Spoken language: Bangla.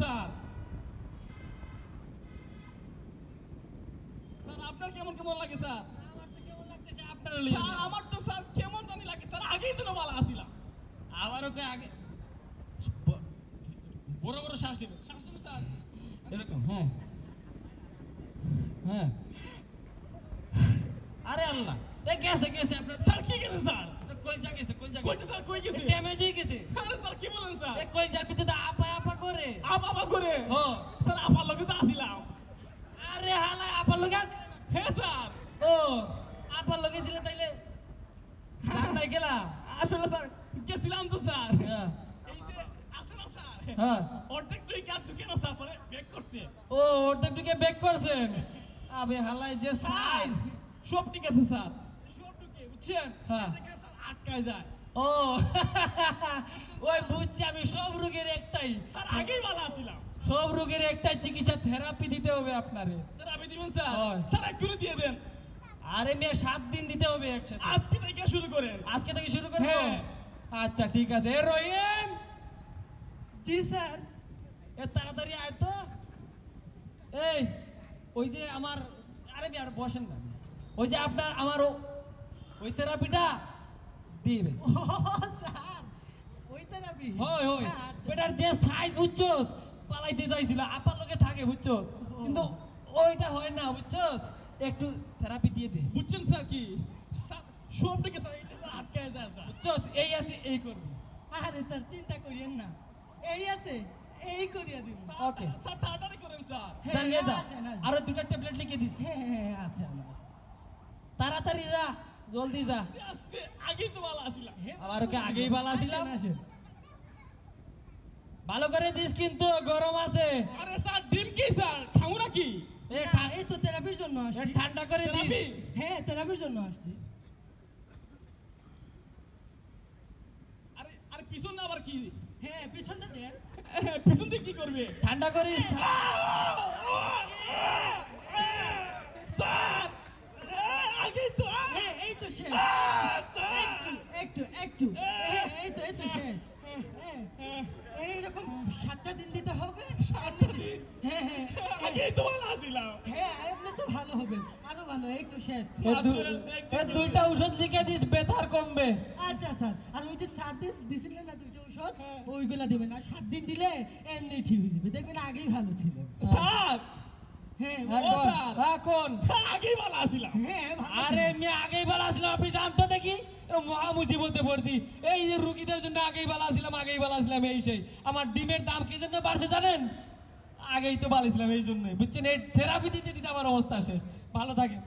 স্যার। স্যার আপনার কেমন কেমন লাগে স্যার? আমার তো কেমন লাগতেছে আপনার স্যার আমার তো স্যার কেমন জানি লাগে স্যার, আগেই যেন ভালো আসিলাম। আবারও কে আগে বড় বড় শ্বাস দিবেন, শ্বাস নিন স্যার। এরকম। হ্যাঁ হ্যাঁ। আরে আল্লাহ, এ গেছে গেছে আপনার স্যার কি গেছে স্যার? কলজা গেছে, কলজা কইছে স্যার, কই গেছে? ড্যামেজ হয়ে গেছে। আরে স্যার কি বলেন স্যার? এ কলজার ভিতরে আপা আপা করে। আপা করে? ও স্যার আপার লগে তো আসিলাম। আরে হালা আপার লগে আছে। হ্যাঁ স্যার। ও আপার লগে ছিল তাইলে জান নাই গেলা। আসলে স্যার গেছিলাম তো স্যার। হ্যাঁ এই যে আছে না স্যার, হ্যাঁ। অর্ধেক তুই কার ঢুকে না স্যার, পরে ব্যাক করছে। ও ওরটা ঢুকে ব্যাক করছেন। আবে হালাই যে সাইজ। সব ঠিক আছে স্যার, সব ঢুকে বুঝছেন? হ্যাঁ। এই জায়গায় স্যার আটকায় যায়। ও ওই বুঝছি আমি, সব রোগের একটাই, স্যার আগেই ভালো আসিলাম। সব রোগের একটাই চিকিৎসা, থেরাপি দিতে হবে আপনারে। স্যার আপনি দিবেন স্যার? হয়। স্যার একটু দিয়ে দেন। আরে মেয়ে 7 দিন দিতে হবে একসাথে। আজকে থেকে শুরু করেন। আজকে থেকে শুরু করবো? হ্যাঁ। আচ্ছা ঠিক আছে। এ রহিম, জি স্যার। এ তাড়াতাড়ি আয় তো। এই ওই যে আমার, আরে আর বসেন না, ওই যে আপনার আমার ওই থেরাপিটা দিবে। ও স্যার, ওই থেরাপি? হয় হয়, বেটার যে সাইজ বুঝছস, পালাইতে যাইছিল আপার লগে থাকে বুঝছস, কিন্তু ওইটা হয় না বুঝছস, একটু থেরাপি দিয়ে দে বুঝছেন স্যার কি? স্যার সব ঢুকে স্যার, এটা স্যার আটকায় যায় স্যার। বুঝছস। এই আছে এই করবি। আরে স্যার চিন্তা করিয়েন না, এই আছে এই করিয়া দিব। Sir, Okay. স্যার তাড়াতাড়ি করেন স্যার। যা নিয়ে যা, আসেন, আসেন। আরো 2টা ট্যাবলেট লিখে দিছি। হ্যাঁ হ্যাঁ আছে আমার। তাড়াতাড়ি যা, জলদি যা। আজকে আগেই তো ভালো আসিলাম। আবার ওকে আগেই ভালো ছিলাম। আসেন, আসেন। ভালো করে দিস কিন্তু, গরম আছে। আরে স্যার ডিম কি স্যার, খামু নাকি? এ না, এই তো থেরাপির জন্য আসছি। ঠান্ডা করে দিস। থেরাপি? হ্যাঁ থেরাপির জন্য আসছি। আরে আরে পিছন না আবার কি? হ্যাঁ পিছনটা দেন। পিছন দিয়ে কি করবে? ঠান্ডা করিস। স্যার আগেই তো হ্যাঁ এই তো শেষ। স্যার একটু একটু হ্যাঁ, এই তো শেষ। হ্যাঁ, এইরকম 7টা দিন দিতে হবে। 7টা দিন? হ্যাঁ হ্যাঁ আগেই তো ভালো আসিলাম। হ্যাঁ আপনি তো ভালো হবেন, আরো ভালো। এই তো শেষ। এ 2টা ওষুধ লিখে দিস, ব্যথার কমবে। আচ্ছা স্যার, আর ওই যে 7 দিন দিছিলেন না 2টা ওষুধ, ওইগুলা দিবেন। আর 7 দিন দিলে এমনি ঠিক হয়ে যাবে, দেখবেন আগেই ভালো ছিল। স্যার হ্যাঁ ও স্যার। এখন আগেই ভালো আসিলাম। হ্যাঁ ভালো আরে ছিল। আমি আগেই ভালো আসলাম, আপনি জানতো দেখি মহা মুসিবতে পড়ছি। এই যে রুগীদের জন্য আগেই ভালো আসলাম, আগেই ভালো আসলাম, এই সেই আমার ডিমের দাম কি জন্য বাড়ছে জানেন? আগেই তো ভালো ছিলাম এই জন্যই, বুঝছেন? এই থেরাপি দিতে দিতে আমার অবস্থা শেষ। ভালো থাকেন।